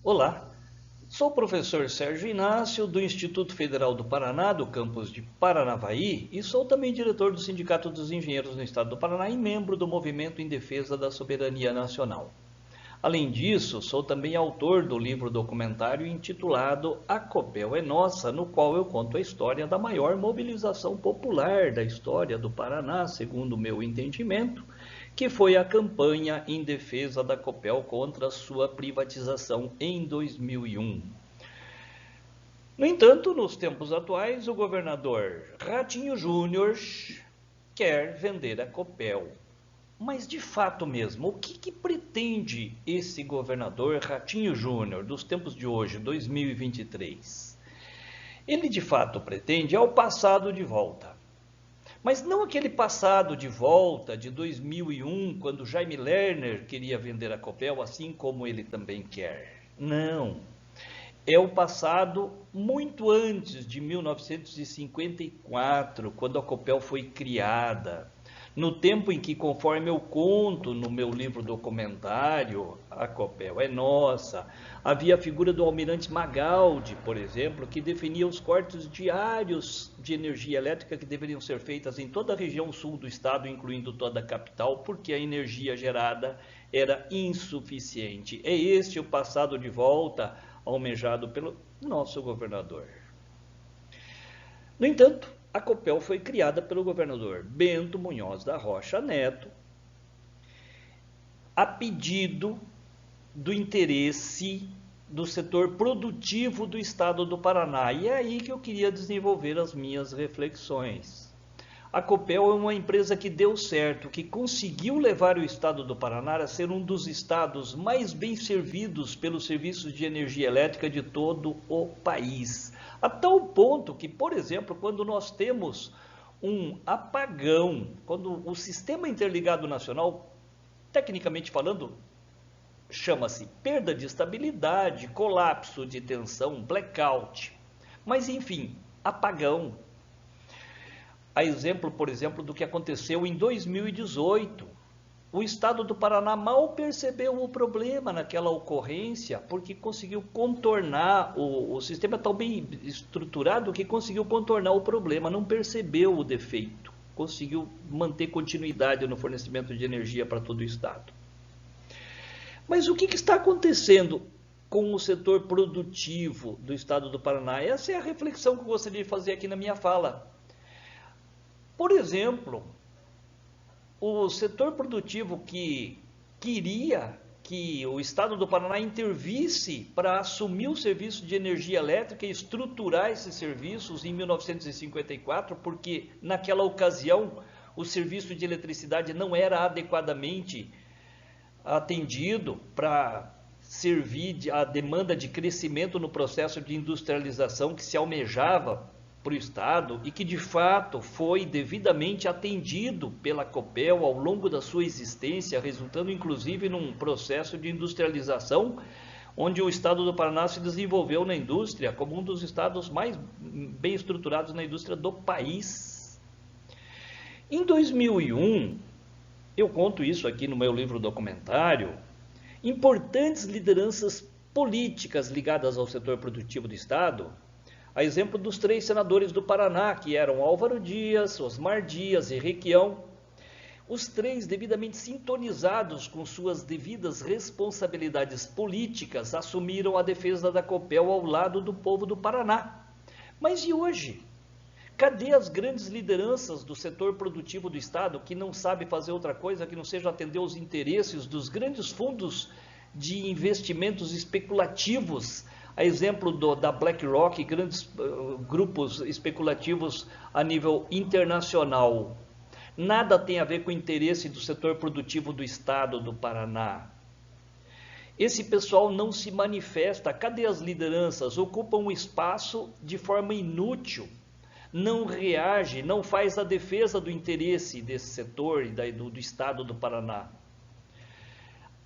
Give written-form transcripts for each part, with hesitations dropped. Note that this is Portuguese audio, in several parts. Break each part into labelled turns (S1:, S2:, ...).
S1: Olá, sou o professor Sérgio Inácio, do Instituto Federal do Paraná, do campus de Paranavaí, e sou também diretor do Sindicato dos Engenheiros no Estado do Paraná e membro do Movimento em Defesa da Soberania Nacional. Além disso, sou também autor do livro documentário intitulado A Copel é Nossa, no qual eu conto a história da maior mobilização popular da história do Paraná, segundo o meu entendimento, que foi a campanha em defesa da Copel contra sua privatização em 2001. No entanto, nos tempos atuais, o governador Ratinho Júnior quer vender a Copel. Mas de fato mesmo, o que pretende esse governador Ratinho Júnior dos tempos de hoje, 2023? Ele de fato pretende ao passado de volta. Mas não aquele passado de volta de 2001, quando Jaime Lerner queria vender a Copel, assim como ele também quer. Não. É o passado muito antes de 1954, quando a Copel foi criada. No tempo em que, conforme eu conto no meu livro documentário, A Copel é Nossa, havia a figura do almirante Magaldi, por exemplo, que definia os cortes diários de energia elétrica que deveriam ser feitas em toda a região sul do estado, incluindo toda a capital, porque a energia gerada era insuficiente. É este o passado de volta almejado pelo nosso governador. No entanto, a Copel foi criada pelo governador Bento Munhoz da Rocha Neto, a pedido do interesse do setor produtivo do estado do Paraná. E é aí que eu queria desenvolver as minhas reflexões. A Copel é uma empresa que deu certo, que conseguiu levar o estado do Paraná a ser um dos estados mais bem servidos pelos serviços de energia elétrica de todo o país. A tal ponto que, por exemplo, quando nós temos um apagão, quando o Sistema Interligado Nacional, tecnicamente falando, chama-se perda de estabilidade, colapso de tensão, blackout. Mas enfim, apagão. A exemplo, por exemplo, do que aconteceu em 2018. O estado do Paraná mal percebeu o problema naquela ocorrência, porque conseguiu contornar, o sistema é tão bem estruturado que conseguiu contornar o problema, não percebeu o defeito, conseguiu manter continuidade no fornecimento de energia para todo o estado. Mas o que está acontecendo com o setor produtivo do estado do Paraná? Essa é a reflexão que eu gostaria de fazer aqui na minha fala. Por exemplo, o setor produtivo que queria que o estado do Paraná intervisse para assumir o serviço de energia elétrica e estruturar esses serviços em 1954, porque naquela ocasião o serviço de eletricidade não era adequadamente atendido para servir a demanda de crescimento no processo de industrialização que se almejava para o estado e que de fato foi devidamente atendido pela Copel ao longo da sua existência, resultando inclusive num processo de industrialização onde o estado do Paraná se desenvolveu na indústria como um dos estados mais bem estruturados na indústria do país. Em 2001, eu conto isso aqui no meu livro documentário, importantes lideranças políticas ligadas ao setor produtivo do estado, a exemplo dos 3 senadores do Paraná, que eram Álvaro Dias, Osmar Dias e Requião, os 3 devidamente sintonizados com suas devidas responsabilidades políticas, assumiram a defesa da Copel ao lado do povo do Paraná. Mas e hoje? Cadê as grandes lideranças do setor produtivo do estado que não sabe fazer outra coisa que não seja atender os interesses dos grandes fundos de investimentos especulativos, a exemplo da BlackRock, grandes grupos especulativos a nível internacional? Nada tem a ver com o interesse do setor produtivo do estado do Paraná. Esse pessoal não se manifesta. Cadê as lideranças? Ocupam um espaço de forma inútil, não reage, não faz a defesa do interesse desse setor e do estado do Paraná.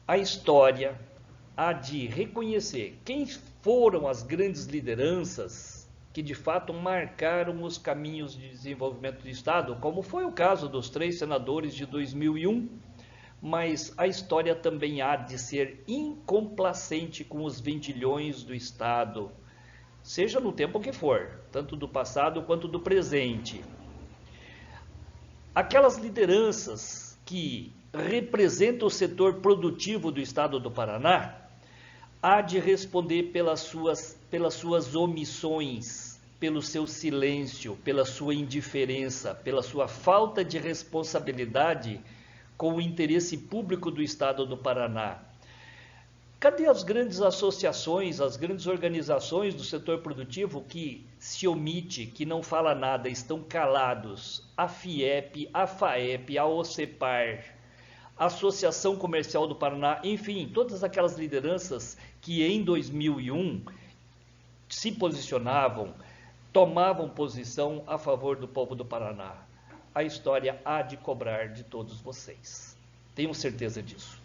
S1: A história há de reconhecer quem foram as grandes lideranças que de fato marcaram os caminhos de desenvolvimento do estado, como foi o caso dos 3 senadores de 2001, mas a história também há de ser incomplacente com os vendilhões do Estado, seja no tempo que for, tanto do passado quanto do presente. Aquelas lideranças que representam o setor produtivo do Estado do Paraná há de responder pelas suas omissões, pelo seu silêncio, pela sua indiferença, pela sua falta de responsabilidade com o interesse público do Estado do Paraná. Cadê as grandes associações, as grandes organizações do setor produtivo que se omite, que não fala nada, estão calados? A FIEP, a FAEP, a OCEPAR, a Associação Comercial do Paraná, enfim, todas aquelas lideranças que em 2001 se posicionavam, tomavam posição a favor do povo do Paraná. A história há de cobrar de todos vocês. Tenho certeza disso.